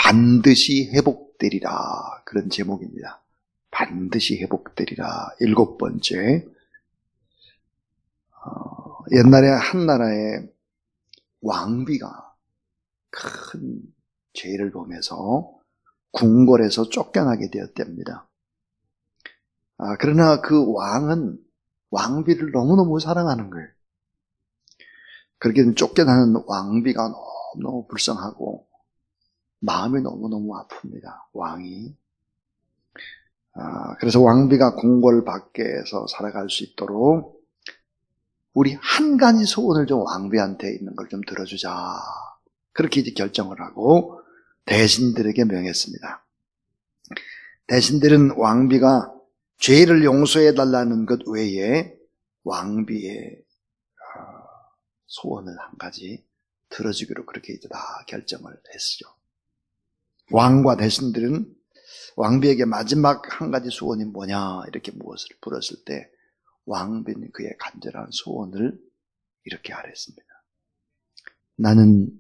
반드시 회복되리라. 그런 제목입니다. 반드시 회복되리라. 7번째, 옛날에 한 나라의 왕비가 큰 죄를 범해서 궁궐에서 쫓겨나게 되었답니다. 그러나 그 왕은 왕비를 너무너무 사랑하는 거예요. 그렇게 쫓겨나는 왕비가 너무너무 불쌍하고 마음이 너무너무 아픕니다. 왕이. 그래서 왕비가 궁궐 밖에서 살아갈 수 있도록 우리 한 가지 소원을 좀 왕비한테 있는 걸 좀 들어주자. 그렇게 이제 결정을 하고 대신들에게 명했습니다. 대신들은 왕비가 죄를 용서해 달라는 것 외에 왕비의 소원을 한 가지 들어주기로 그렇게 이제 다 결정을 했죠. 왕과 대신들은 왕비에게 마지막 한 가지 소원이 뭐냐 이렇게 무엇을 물었을 때 왕비는 그의 간절한 소원을 이렇게 아뢰었습니다. 나는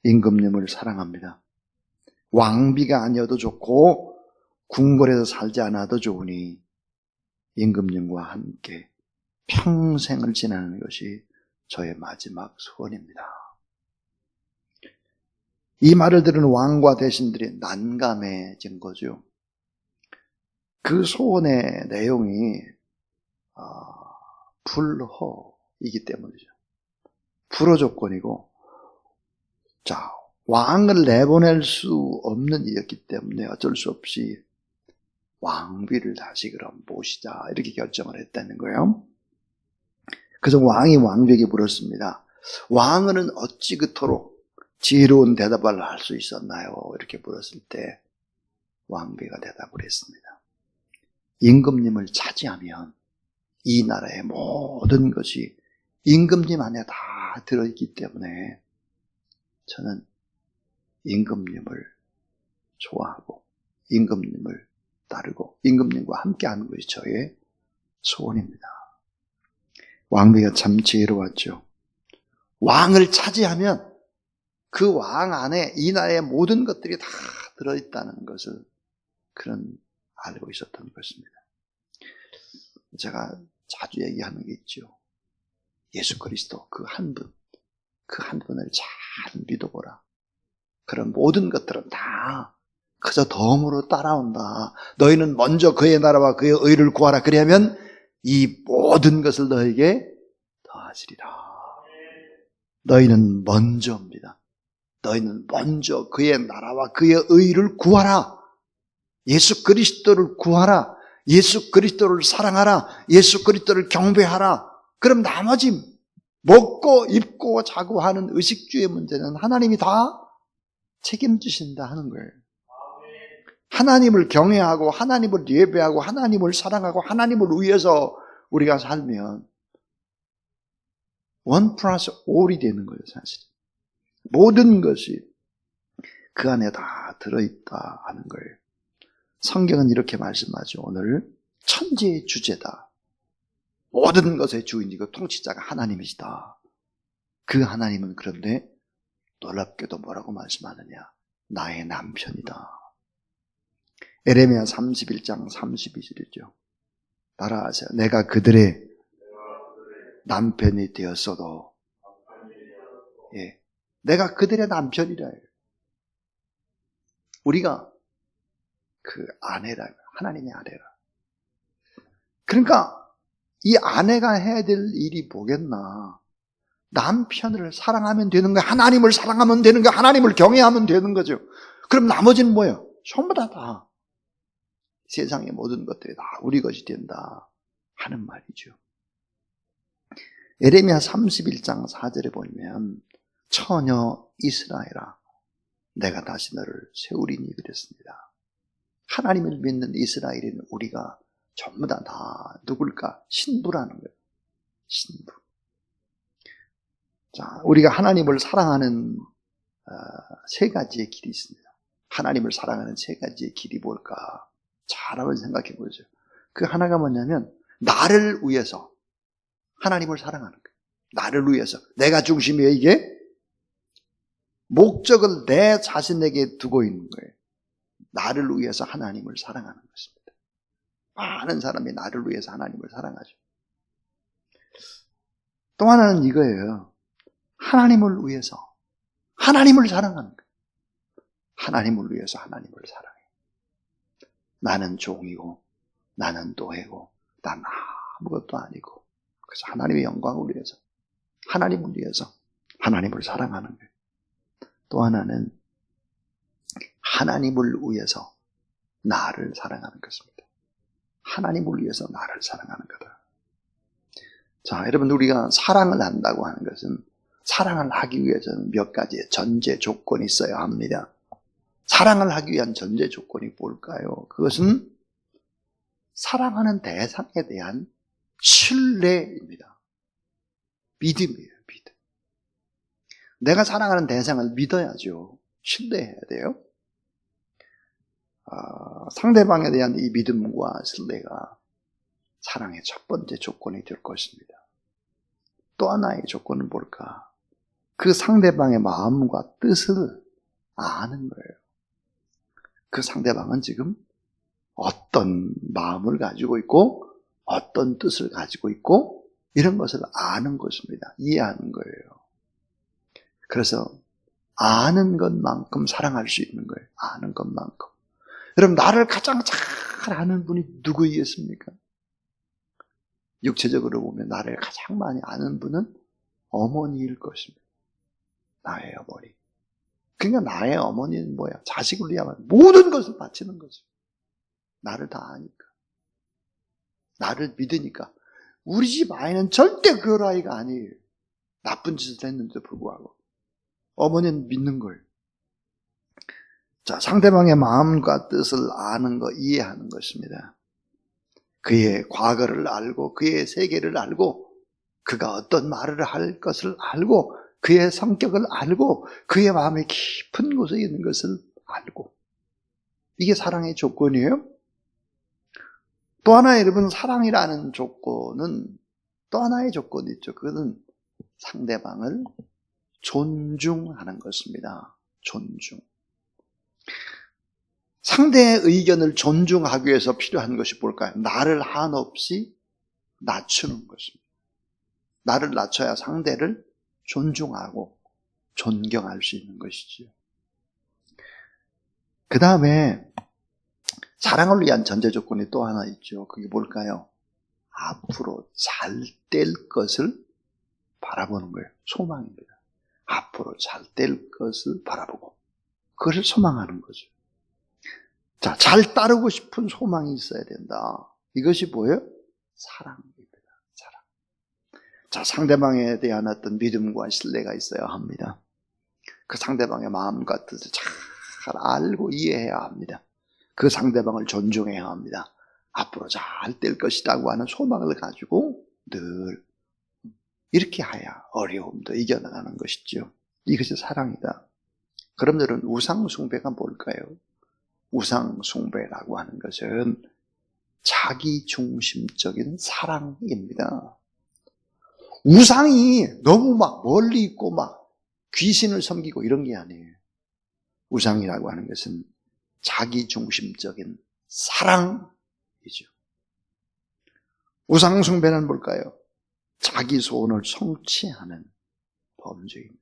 임금님을 사랑합니다. 왕비가 아니어도 좋고 궁궐에서 살지 않아도 좋으니 임금님과 함께 평생을 지내는 것이 저의 마지막 소원입니다. 이 말을 들은 왕과 대신들이 난감해진 거죠. 그 소원의 내용이 불허이기 때문이죠. 불허 조건이고, 자, 왕을 내보낼 수 없는 일이었기 때문에 어쩔 수 없이 왕비를 다시 그럼 모시자 이렇게 결정을 했다는 거예요. 그래서 왕이 왕비에게 물었습니다. 왕은 어찌 그토록 지혜로운 대답을 할 수 있었나요? 이렇게 물었을 때 왕비가 대답을 했습니다. 임금님을 차지하면 이 나라의 모든 것이 임금님 안에 다 들어있기 때문에 저는 임금님을 좋아하고 임금님을 따르고 임금님과 함께하는 것이 저의 소원입니다. 왕비가 참 지혜로웠죠. 왕을 차지하면 그 왕 안에 이 나라의 모든 것들이 다 들어있다는 것을 그런 알고 있었던 것입니다. 제가 자주 얘기하는 게 있죠. 예수 그리스도 그 한 분을 잘 믿어보라. 그런 모든 것들은 다 그저 덤으로 따라온다. 너희는 먼저 그의 나라와 그의 의를 구하라. 그리하면 이 모든 것을 너에게 더하시리라. 너희는 먼저입니다. 너희는 먼저 그의 나라와 그의 의를 구하라. 예수 그리스도를 구하라. 예수 그리스도를 사랑하라. 예수 그리스도를 경배하라. 그럼 나머지 먹고 입고 자고 하는 의식주의 문제는 하나님이 다 책임지신다 하는 거예요. 하나님을 경외하고 하나님을 예배하고 하나님을 사랑하고 하나님을 위해서 우리가 살면 1+5이 되는 거예요, 사실. 모든 것이 그 안에 다 들어있다 하는 거예요. 성경은 이렇게 말씀하죠. 오늘 천지의 주제다. 모든 것의 주인이고 통치자가 하나님이시다. 그 하나님은 그런데 놀랍게도 뭐라고 말씀하느냐? 나의 남편이다. 에레미야 31장 32절이죠. 따라하세요. 내가 그들의 남편이 되었어도, 예, 내가 그들의 남편이라. 우리가 그 아내라, 하나님의 아내라. 그러니까 이 아내가 해야 될 일이 뭐겠나? 남편을 사랑하면 되는 거야. 하나님을 사랑하면 되는 거야. 하나님을 경외하면 되는 거죠. 그럼 나머지는 뭐예요? 전부 다 세상의 모든 것들이 다 우리 것이 된다 하는 말이죠. 에레미야 31장 4절에 보면 처녀 이스라엘아 내가 다시 너를 세우리니 그랬습니다. 하나님을 믿는 이스라엘인 우리가 전부 다 누굴까? 신부라는 거예요. 신부. 자, 우리가 하나님을 사랑하는 세 가지의 길이 있습니다. 하나님을 사랑하는 세 가지의 길이 뭘까? 잘 한번 생각해 보죠. 그 하나가 뭐냐면 나를 위해서 하나님을 사랑하는 거예요. 나를 위해서. 내가 중심이에요, 이게. 목적을 내 자신에게 두고 있는 거예요. 나를 위해서 하나님을 사랑하는 것입니다. 많은 사람이 나를 위해서 하나님을 사랑하죠. 또 하나는 이거예요. 하나님을 위해서 하나님을 사랑하는 거예요. 하나님을 위해서 하나님을 사랑해요. 나는 종이고 나는 노예고 난 아무것도 아니고 그래서 하나님의 영광을 위해서 하나님을 위해서 하나님을 사랑하는 거예요. 또 하나는 하나님을 위해서 나를 사랑하는 것입니다. 하나님을 위해서 나를 사랑하는 거다. 자, 여러분 우리가 사랑을 한다고 하는 것은 사랑을 하기 위해서는 몇 가지의 전제 조건이 있어야 합니다. 사랑을 하기 위한 전제 조건이 뭘까요? 그것은 사랑하는 대상에 대한 신뢰입니다. 믿음이에요, 믿음. 내가 사랑하는 대상을 믿어야죠. 신뢰해야 돼요. 상대방에 대한 이 믿음과 신뢰가 사랑의 첫 번째 조건이 될 것입니다. 또 하나의 조건은 뭘까? 그 상대방의 마음과 뜻을 아는 거예요. 그 상대방은 지금 어떤 마음을 가지고 있고 어떤 뜻을 가지고 있고 이런 것을 아는 것입니다. 이해하는 거예요. 그래서 아는 것만큼 사랑할 수 있는 거예요. 아는 것만큼. 여러분 나를 가장 잘 아는 분이 누구이겠습니까? 육체적으로 보면 나를 가장 많이 아는 분은 어머니일 것입니다. 나의 어머니. 그러니까 나의 어머니는 뭐야? 자식을 위하여 모든 것을 바치는 거죠. 나를 다 아니까. 나를 믿으니까. 우리 집 아이는 절대 그럴 아이가 아니에요. 나쁜 짓을 했는데도 불구하고. 어머니는 믿는 거예요. 자, 상대방의 마음과 뜻을 아는 거, 이해하는 것입니다. 그의 과거를 알고, 그의 세계를 알고, 그가 어떤 말을 할 것을 알고, 그의 성격을 알고, 그의 마음의 깊은 곳에 있는 것을 알고. 이게 사랑의 조건이에요. 또 하나 여러분 사랑이라는 조건은 또 하나의 조건이 있죠. 그것은 상대방을 존중하는 것입니다. 존중. 상대의 의견을 존중하기 위해서 필요한 것이 뭘까요? 나를 한없이 낮추는 것입니다. 나를 낮춰야 상대를 존중하고 존경할 수 있는 것이지요. 그 다음에 사랑을 위한 전제 조건이 또 하나 있죠. 그게 뭘까요? 앞으로 잘 될 것을 바라보는 거예요. 소망입니다. 앞으로 잘 될 것을 바라보고 그것을 소망하는 거죠. 자, 잘 따르고 싶은 소망이 있어야 된다. 이것이 뭐예요? 사랑입니다. 사랑. 자, 상대방에 대한 어떤 믿음과 신뢰가 있어야 합니다. 그 상대방의 마음과 뜻을 잘 알고 이해해야 합니다. 그 상대방을 존중해야 합니다. 앞으로 잘 될 것이라고 하는 소망을 가지고 늘 이렇게 해야 어려움도 이겨나가는 것이죠. 이것이 사랑이다. 그럼 여러분 우상숭배가 뭘까요? 우상숭배라고 하는 것은 자기중심적인 사랑입니다. 우상이 너무 막 멀리 있고 막 귀신을 섬기고 이런 게 아니에요. 우상이라고 하는 것은 자기중심적인 사랑이죠. 우상숭배는 뭘까요? 자기 소원을 성취하는 범죄입니다.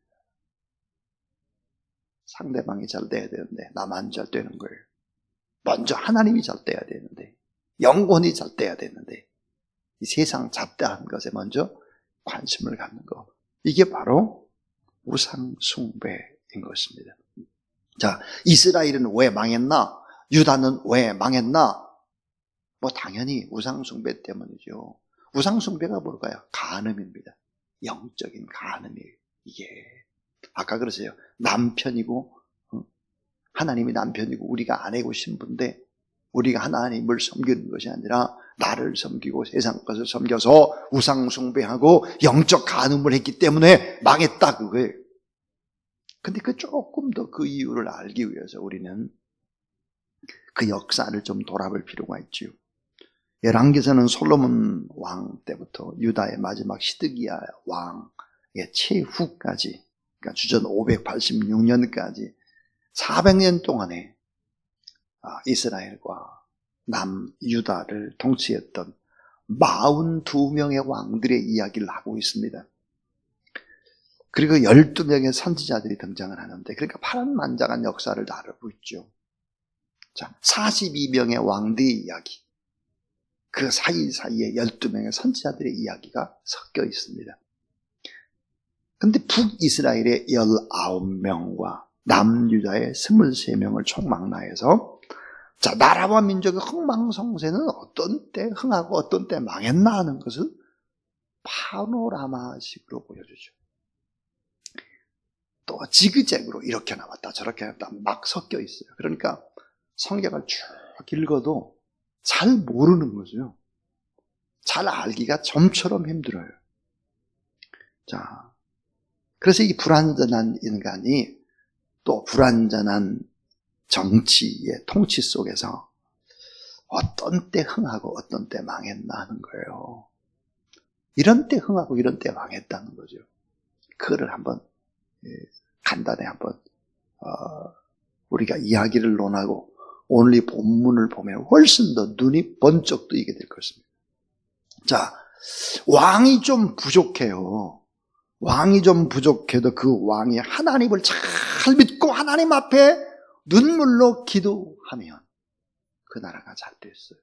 상대방이 잘 돼야 되는데 나만 잘 되는 거예요. 먼저 하나님이 잘 돼야 되는데 영혼이 잘 돼야 되는데 이 세상 잡다한 것에 먼저 관심을 갖는 거. 이게 바로 우상숭배인 것입니다. 자, 이스라엘은 왜 망했나? 유다는 왜 망했나? 뭐 당연히 우상숭배 때문이죠. 우상숭배가 뭘까요? 간음입니다. 영적인 간음이에요. 이게 아까 그러세요. 남편이고 하나님이 남편이고 우리가 아내고 신부인데 우리가 하나님을 섬기는 것이 아니라 나를 섬기고 세상 것을 섬겨서 우상숭배하고 영적 간음을 했기 때문에 망했다 그거예요. 근데 그 조금 더 그 이유를 알기 위해서 우리는 그 역사를 좀 돌아볼 필요가 있죠. 열왕기서는 솔로몬 왕 때부터 유다의 마지막 시드기야 왕의 최후까지 그러니까 주전 586년까지 400년 동안에 이스라엘과 남유다를 통치했던 42명의 왕들의 이야기를 하고 있습니다. 그리고 12명의 선지자들이 등장을 하는데, 그러니까 파란만장한 역사를 다루고 있죠. 자, 42명의 왕들의 이야기, 그 사이사이에 12명의 선지자들의 이야기가 섞여 있습니다. 근데 북이스라엘의 19명과 남유다의 23명을 총망라해서, 자, 나라와 민족의 흥망성쇠는 어떤 때 흥하고 어떤 때 망했나 하는 것을 파노라마식으로 보여주죠. 또 지그재그로 이렇게 나왔다 저렇게 나왔다 막 섞여 있어요. 그러니까 성경을 쭉 읽어도 잘 모르는 거죠. 잘 알기가 점처럼 힘들어요. 자, 그래서 이 불완전한 인간이 또 불완전한 정치의 통치 속에서 어떤 때 흥하고 어떤 때 망했나 하는 거예요. 이런 때 흥하고 이런 때 망했다는 거죠. 그거를 한번 간단히 한번 우리가 이야기를 논하고 오늘 이 본문을 보면 훨씬 더 눈이 번쩍 뜨이게 될 것입니다. 자, 왕이 좀 부족해요. 왕이 좀 부족해도 그 왕이 하나님을 잘 믿고 하나님 앞에 눈물로 기도하면 그 나라가 잘 됐어요.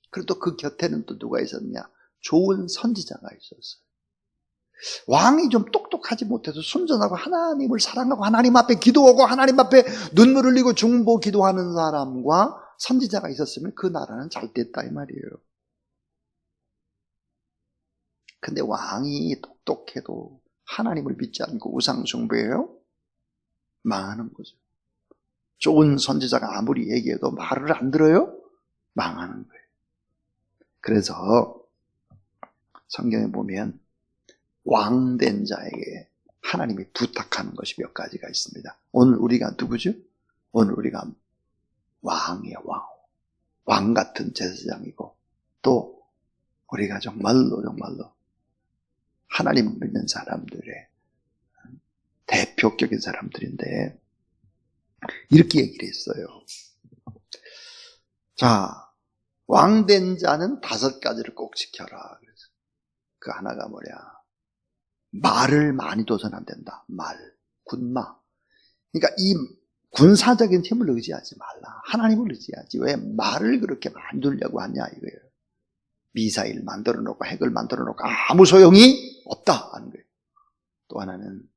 그리고 또 그 곁에는 또 누가 있었냐? 좋은 선지자가 있었어요. 왕이 좀 똑똑하지 못해도 순전하고 하나님을 사랑하고 하나님 앞에 기도하고 하나님 앞에 눈물 흘리고 중보 기도하는 사람과 선지자가 있었으면 그 나라는 잘 됐다 이 말이에요. 근데 왕이 똑똑해도 하나님을 믿지 않고 우상 숭배해요? 망하는 거죠. 좋은 선지자가 아무리 얘기해도 말을 안 들어요? 망하는 거예요. 그래서 성경에 보면 왕된 자에게 하나님이 부탁하는 것이 몇 가지가 있습니다. 오늘 우리가 누구죠? 오늘 우리가 왕이에요. 왕 같은 제사장이고 또 우리가 정말로 하나님을 믿는 사람들의 대표격인 사람들인데 이렇게 얘기를 했어요. 자, 왕된 자는 5가지를 꼭 지켜라. 그래서 그 하나가 뭐냐? 말을 많이 둬서는 안 된다. 군마. 그러니까 이 군사적인 힘을 의지하지 말라. 하나님을 의지하지. 왜 말을 그렇게 만들려고 하냐 이거예요. 미사일 만들어 놓고 핵을 만들어 놓고 아무 소용이 없다 하는 거예요. 또 하나는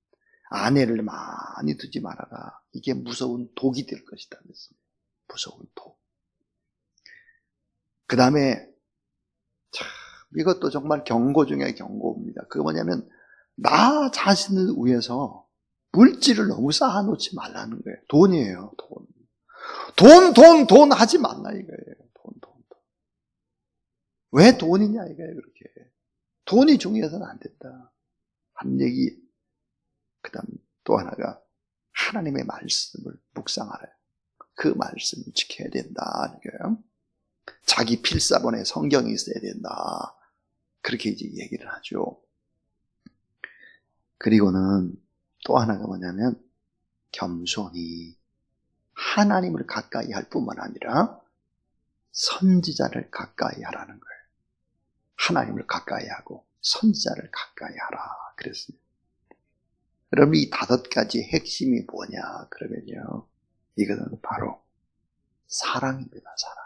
아내를 많이 두지 말아라. 이게 무서운 독이 될 것이다. 무서운 독. 그 다음에 참 이것도 정말 경고 중에 경고입니다. 그거 뭐냐면 나 자신을 위해서 물질을 너무 쌓아놓지 말라는 거예요. 돈이에요. 돈 하지 말라 이거예요. 돈. 왜 돈이냐 이거예요. 그렇게 돈이 중요해서는 안 된다 한 얘기. 그 다음 또 하나가 하나님의 말씀을 묵상하라. 그 말씀을 지켜야 된다. 그러니까요. 자기 필사본에 성경이 있어야 된다. 그렇게 이제 얘기를 하죠. 그리고는 또 하나가 뭐냐면 겸손히 하나님을 가까이 할 뿐만 아니라 선지자를 가까이 하라는 거예요. 하나님을 가까이 하고 선지자를 가까이 하라 그랬습니다. 그럼 이 5가지 핵심이 뭐냐 그러면요, 이것은 바로 사랑입니다. 사랑.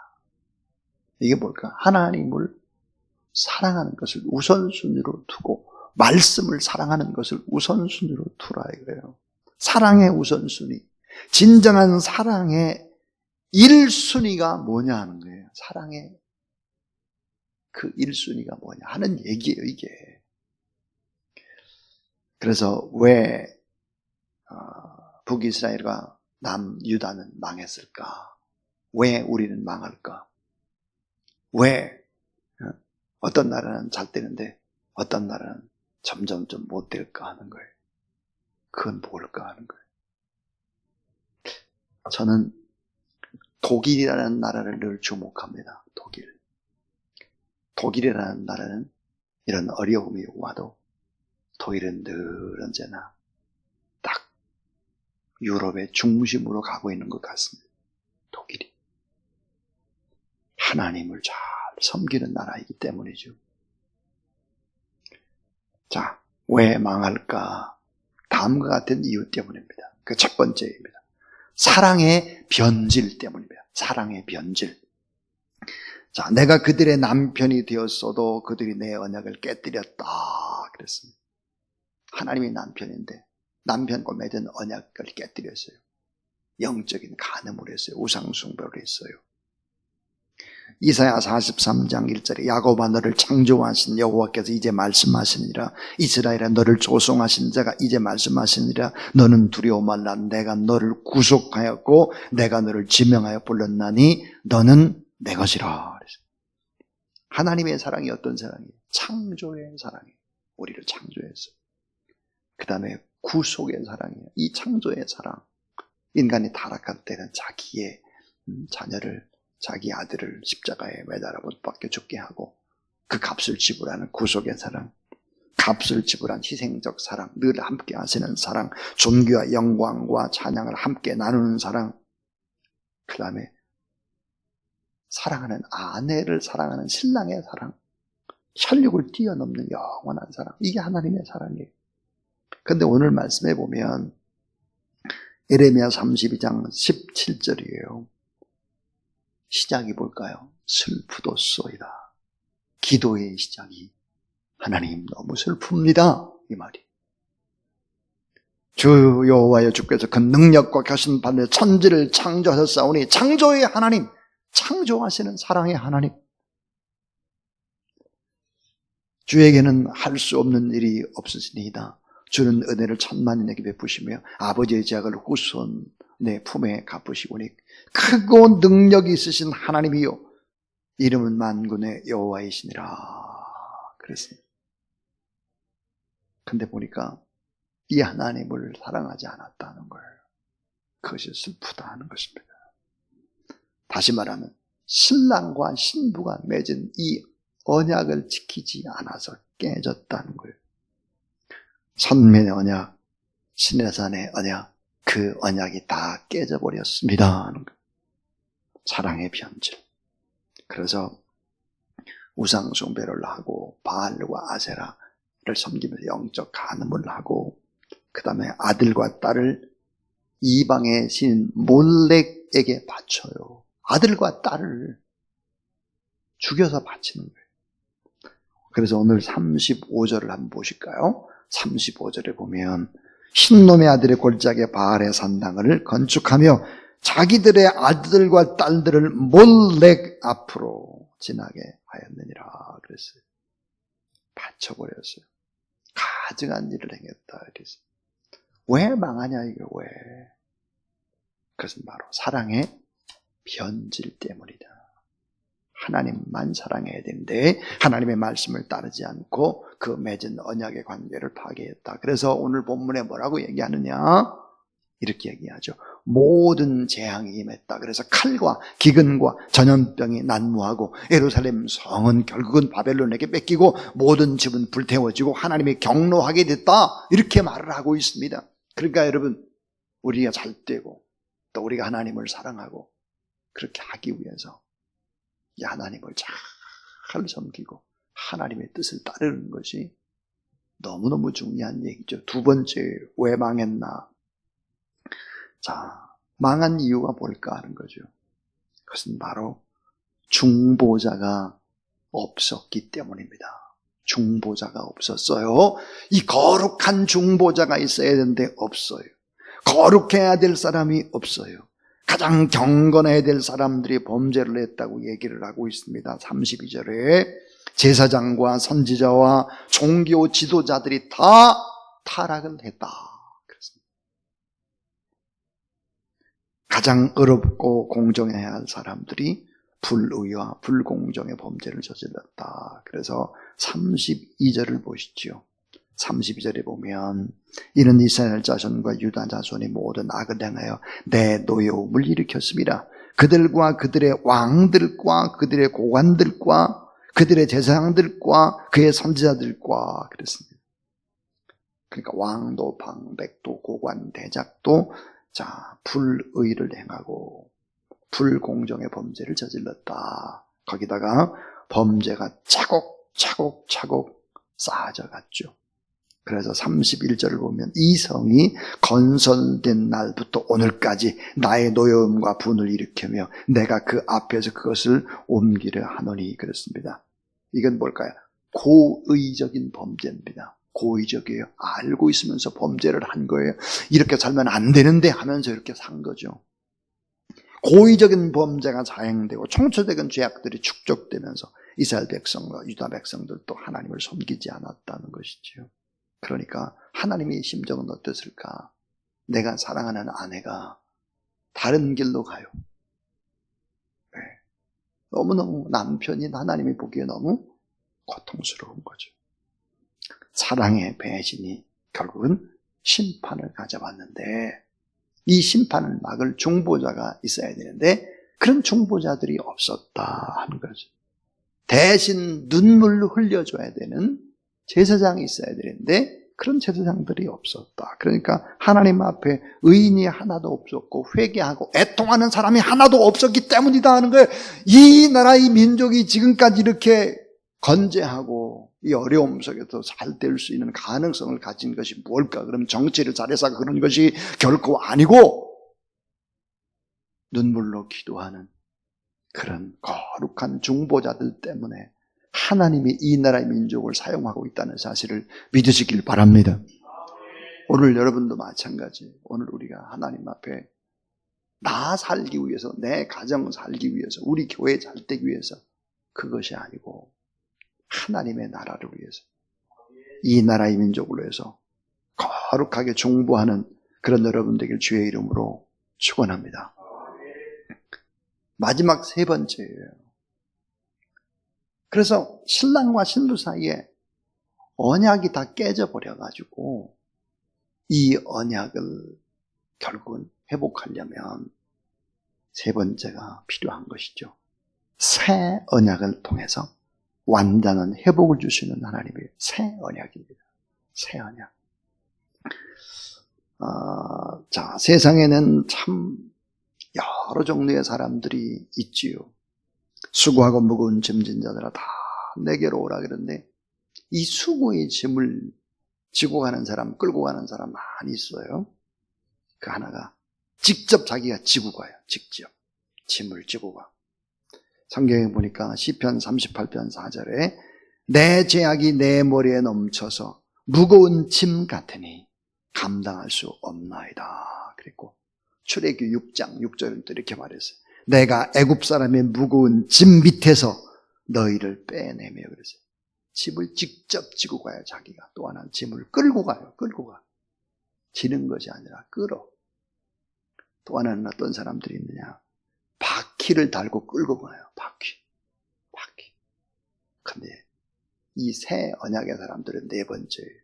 이게 뭘까? 하나님을 사랑하는 것을 우선순위로 두고 말씀을 사랑하는 것을 우선순위로 두라 이거예요. 사랑의 우선순위. 진정한 사랑의 1순위가 뭐냐 하는 거예요. 사랑의 그 1순위가 뭐냐 하는 얘기예요, 이게. 그래서 왜 북이스라엘과 남유다는 망했을까? 왜 우리는 망할까? 왜 어떤 나라는 잘 되는데 어떤 나라는 점점 좀 못 될까 하는 거예요. 그건 뭘까 하는 거예요. 저는 독일이라는 나라를 늘 주목합니다. 독일이라는 나라는 이런 어려움이 와도 독일은 늘 언제나 유럽의 중심으로 가고 있는 것 같습니다. 독일이. 하나님을 잘 섬기는 나라이기 때문이죠. 자, 왜 망할까? 다음과 같은 이유 때문입니다. 그 첫 번째입니다. 사랑의 변질 때문입니다. 사랑의 변질. 자, 내가 그들의 남편이 되었어도 그들이 내 언약을 깨뜨렸다 그랬습니다. 하나님이 남편인데 남편과 맺은 언약을 깨뜨렸어요. 영적인 간음을 했어요. 우상숭배를 했어요. 이사야 43장 1절에 야곱아 너를 창조하신 여호와께서 이제 말씀하시니라. 이스라엘아 너를 조성하신 자가 이제 말씀하시니라. 너는 두려워 말라. 내가 너를 구속하였고 내가 너를 지명하여 불렀나니 너는 내 것이라. 하나님의 사랑이 어떤 사랑이에요? 창조의 사랑이에요. 우리를 창조했어요. 그 다음에 구속의 사랑이에요. 이 창조의 사랑. 인간이 타락할 때는 자기의 자녀를, 자기 아들을 십자가에 매달아 못 박혀 죽게 하고 그 값을 지불하는 구속의 사랑, 값을 지불한 희생적 사랑, 늘 함께 하시는 사랑, 존귀와 영광과 찬양을 함께 나누는 사랑, 그 다음에 사랑하는 아내를 사랑하는 신랑의 사랑, 혈육을 뛰어넘는 영원한 사랑, 이게 하나님의 사랑이에요. 그런데 오늘 말씀해 보면 예레미야 32장 17절이에요. 시작이 뭘까요? 슬프도소이다. 기도의 시작이 하나님 너무 슬픕니다. 이 말이. 주 여호와여 주께서 그 능력과 교신 받는 천지를 창조하셨사오니 창조의 하나님, 창조하시는 사랑의 하나님. 주에게는 할 수 없는 일이 없으시니이다. 주는 은혜를 천만인에게 베푸시며 아버지의 제약을 후손의 품에 갚으시오니 크고 능력이 있으신 하나님이요 이름은 만군의 여호와이시니라 그랬습니다. 근데 보니까 이 하나님을 사랑하지 않았다는 거예요. 그것이 슬프다는 것입니다. 다시 말하면 신랑과 신부가 맺은 이 언약을 지키지 않아서 깨졌다는 거예요. 선민의 언약, 시내산의 언약, 그 언약이 다 깨져버렸습니다 하는 거예요. 사랑의 변질. 그래서 우상 숭배를 하고 바알과 아세라를 섬기면서 영적 간음을 하고 그 다음에 아들과 딸을 이방의 신 몰렉에게 바쳐요. 아들과 딸을 죽여서 바치는 거예요. 그래서 오늘 35절을 한번 보실까요? 35절에 보면 흰놈의 아들의 골짜기에 바알의 산당을 건축하며 자기들의 아들과 딸들을 몰렉 앞으로 지나게 하였느니라 그랬어요. 바쳐버렸어요. 가증한 일을 행했다 그랬어요. 왜 망하냐 이게 왜? 그것은 바로 사랑의 변질 때문이다. 하나님만 사랑해야 되는데 하나님의 말씀을 따르지 않고 그 맺은 언약의 관계를 파괴했다. 그래서 오늘 본문에 뭐라고 얘기하느냐? 이렇게 얘기하죠. 모든 재앙이 임했다. 그래서 칼과 기근과 전염병이 난무하고 예루살렘 성은 결국은 바벨론에게 뺏기고 모든 집은 불태워지고 하나님이 경노하게 됐다. 이렇게 말을 하고 있습니다. 그러니까 여러분 우리가 잘 되고 또 우리가 하나님을 사랑하고 그렇게 하기 위해서 이 하나님을 잘 섬기고 하나님의 뜻을 따르는 것이 너무너무 중요한 얘기죠. 두 번째, 왜 망했나? 자, 망한 이유가 뭘까 하는 거죠. 그것은 바로 중보자가 없었기 때문입니다. 중보자가 없었어요. 이 거룩한 중보자가 있어야 되는데 없어요. 거룩해야 될 사람이 없어요. 가장 경건해야 될 사람들이 범죄를 했다고 얘기를 하고 있습니다. 32절에 제사장과 선지자와 종교 지도자들이 다 타락을 했다. 그렇습니다. 가장 의롭고 공정해야 할 사람들이 불의와 불공정의 범죄를 저질렀다. 그래서 32절을 보시죠. 32절에 보면 이는 이스라엘 자손과 유다 자손이 모든 악을 행하여 내 노여움을 일으켰습니다. 그들과 그들의 왕들과 그들의 고관들과 그들의 제사장들과 그의 선지자들과 그랬습니다. 그러니까 왕도 방백도 고관 대작도 자, 불의를 행하고 불공정의 범죄를 저질렀다. 거기다가 범죄가 차곡차곡 쌓아져 갔죠. 그래서 31절을 보면 이 성이 건설된 날부터 오늘까지 나의 노여움과 분을 일으키며 내가 그 앞에서 그것을 옮기려 하노니 그랬습니다. 이건 뭘까요? 고의적인 범죄입니다. 고의적이에요. 알고 있으면서 범죄를 한 거예요. 이렇게 살면 안 되는데 하면서 이렇게 산 거죠. 고의적인 범죄가 자행되고 총체적인 죄악들이 축적되면서 이스라엘 백성과 유다 백성들도 하나님을 섬기지 않았다는 것이죠. 그러니까 하나님의 심정은 어땠을까? 내가 사랑하는 아내가 다른 길로 가요. 네. 너무너무 남편인 하나님이 보기에 너무 고통스러운 거죠. 사랑의 배신이 결국은 심판을 가져왔는데 이 심판을 막을 중보자가 있어야 되는데 그런 중보자들이 없었다 하는 거죠. 대신 눈물로 흘려줘야 되는 제사장이 있어야 되는데 그런 제사장들이 없었다. 그러니까 하나님 앞에 의인이 하나도 없었고 회개하고 애통하는 사람이 하나도 없었기 때문이다 하는 거예요. 이 나라 이 민족이 지금까지 이렇게 건재하고 이 어려움 속에서 잘 될 수 있는 가능성을 가진 것이 뭘까? 그럼 정치를 잘해서 그런 것이 결코 아니고 눈물로 기도하는 그런 거룩한 중보자들 때문에 하나님이 이 나라의 민족을 사용하고 있다는 사실을 믿으시길 바랍니다. 오늘 여러분도 마찬가지. 오늘 우리가 하나님 앞에 나 살기 위해서, 내 가정 살기 위해서, 우리 교회 잘 되기 위해서 그것이 아니고 하나님의 나라를 위해서, 이 나라의 민족을 위해서 거룩하게 중보하는 그런 여러분 되길 주의 이름으로 축원합니다. 마지막 세 번째예요. 그래서 신랑과 신부 사이에 언약이 다 깨져버려가지고 이 언약을 결국은 회복하려면 세 번째가 필요한 것이죠. 새 언약을 통해서 완전한 회복을 주시는 하나님의 새 언약입니다. 새 언약. 자, 세상에는 참 여러 종류의 사람들이 있지요. 수고하고 무거운 짐진 자들아 다 내게로 오라 그러는데 이 수고의 짐을 지고 가는 사람, 끌고 가는 사람 많이 있어요. 그 하나가 직접 자기가 지고 가요. 직접 짐을 지고 가. 성경에 보니까 시편 38편 4절에 내 죄악이 내 머리에 넘쳐서 무거운 짐 같으니 감당할 수 없나이다. 그리고 출애굽 6장 6절은 또 이렇게 말했어요. 내가 애굽 사람의 무거운 짐 밑에서 너희를 빼내며 그랬어요. 짐을 직접 지고 가요. 자기가. 또 하나는 짐을 끌고 가요. 끌고 가. 지는 것이 아니라 끌어. 또 하나는 어떤 사람들이 있느냐. 바퀴를 달고 끌고 가요. 바퀴. 근데 이 새 언약의 사람들은 네 번째예요.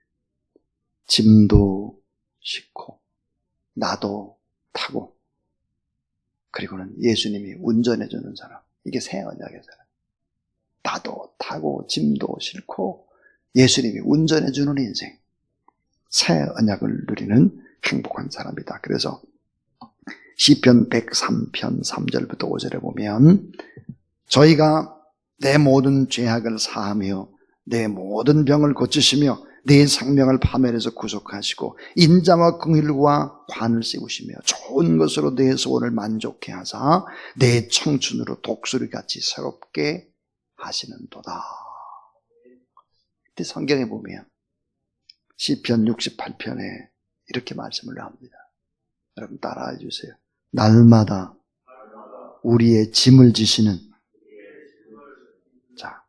짐도 싣고 나도 타고 그리고는 예수님이 운전해주는 사람. 이게 새 언약의 사람. 나도 타고 짐도 싣고 예수님이 운전해주는 인생. 새 언약을 누리는 행복한 사람이다. 그래서 시편 103편 3절부터 5절에 보면 저희가 내 모든 죄악을 사하며 내 모든 병을 고치시며 내 생명을 파멸해서 구속하시고 인자와 긍휼과 관을 씌우시며 좋은 것으로 내 소원을 만족해 하사 내 청춘으로 독수리같이 새롭게 하시는도다. 그때 성경에 보면 시편 68편에 이렇게 말씀을 합니다. 여러분 따라해 주세요. 날마다 우리의 짐을 지시는, 자,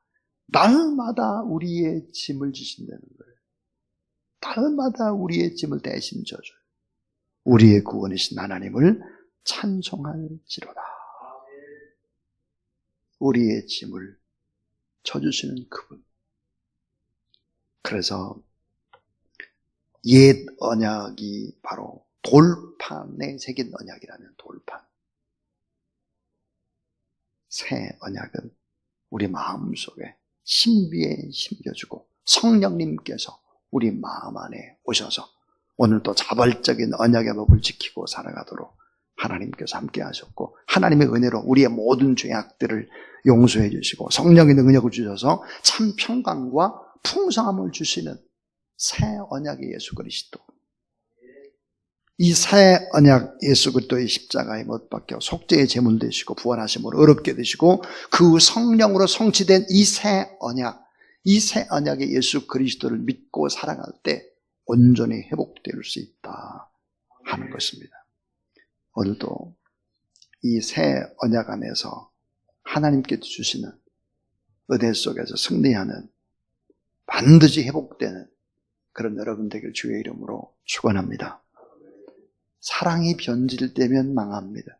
날마다 우리의 짐을 지신다는 거예요. 날마다 우리의 짐을 대신 져줘요. 우리의 구원이신 하나님을 찬송할지로다. 우리의 짐을 져주시는 그분. 그래서 옛 언약이 바로 돌판에 새긴 언약이라면 돌판. 새 언약은 우리 마음속에 신비에 심겨주고 성령님께서 우리 마음 안에 오셔서 오늘도 자발적인 언약의 법을 지키고 살아가도록 하나님께서 함께 하셨고, 하나님의 은혜로 우리의 모든 죄악들을 용서해 주시고 성령의 능력을 주셔서 참 평강과 풍성함을 주시는 새 언약의 예수 그리스도, 이 새 언약 예수 그리스도의 십자가에 못 박혀 속죄의 제물 되시고 부활하심으로 의롭게 되시고 그 성령으로 성취된 이 새 언약, 이 새 언약의 예수 그리스도를 믿고 살아갈 때 온전히 회복될 수 있다 하는 것입니다. 오늘도 이 새 언약 안에서 하나님께서 주시는 은혜 속에서 승리하는, 반드시 회복되는 그런 여러분 되길 주의 이름으로 축원합니다. 사랑이 변질되면 망합니다.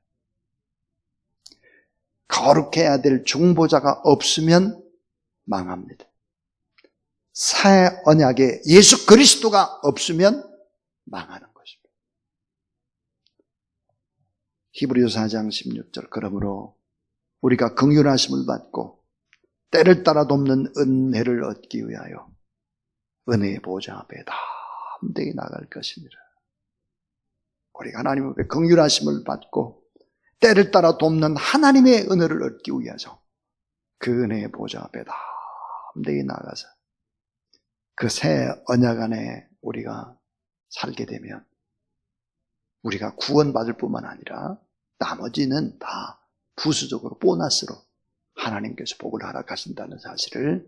거룩해야 될 중보자가 없으면 망합니다. 새 언약에 예수 그리스도가 없으면 망하는 것입니다. 히브리서 4장 16절, 그러므로 우리가 긍휼하심을 받고 때를 따라 돕는 은혜를 얻기 위하여 은혜의 보좌 앞에 담대히 나갈 것이니라. 우리가 하나님 앞에 긍휼하심을 받고 때를 따라 돕는 하나님의 은혜를 얻기 위해서 그 은혜의 보좌 앞에 담대히 나가서 그 새 언약 안에 우리가 살게 되면 우리가 구원받을 뿐만 아니라 나머지는 다 부수적으로 보너스로 하나님께서 복을 허락하신다는 사실을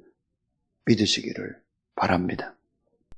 믿으시기를 바랍니다.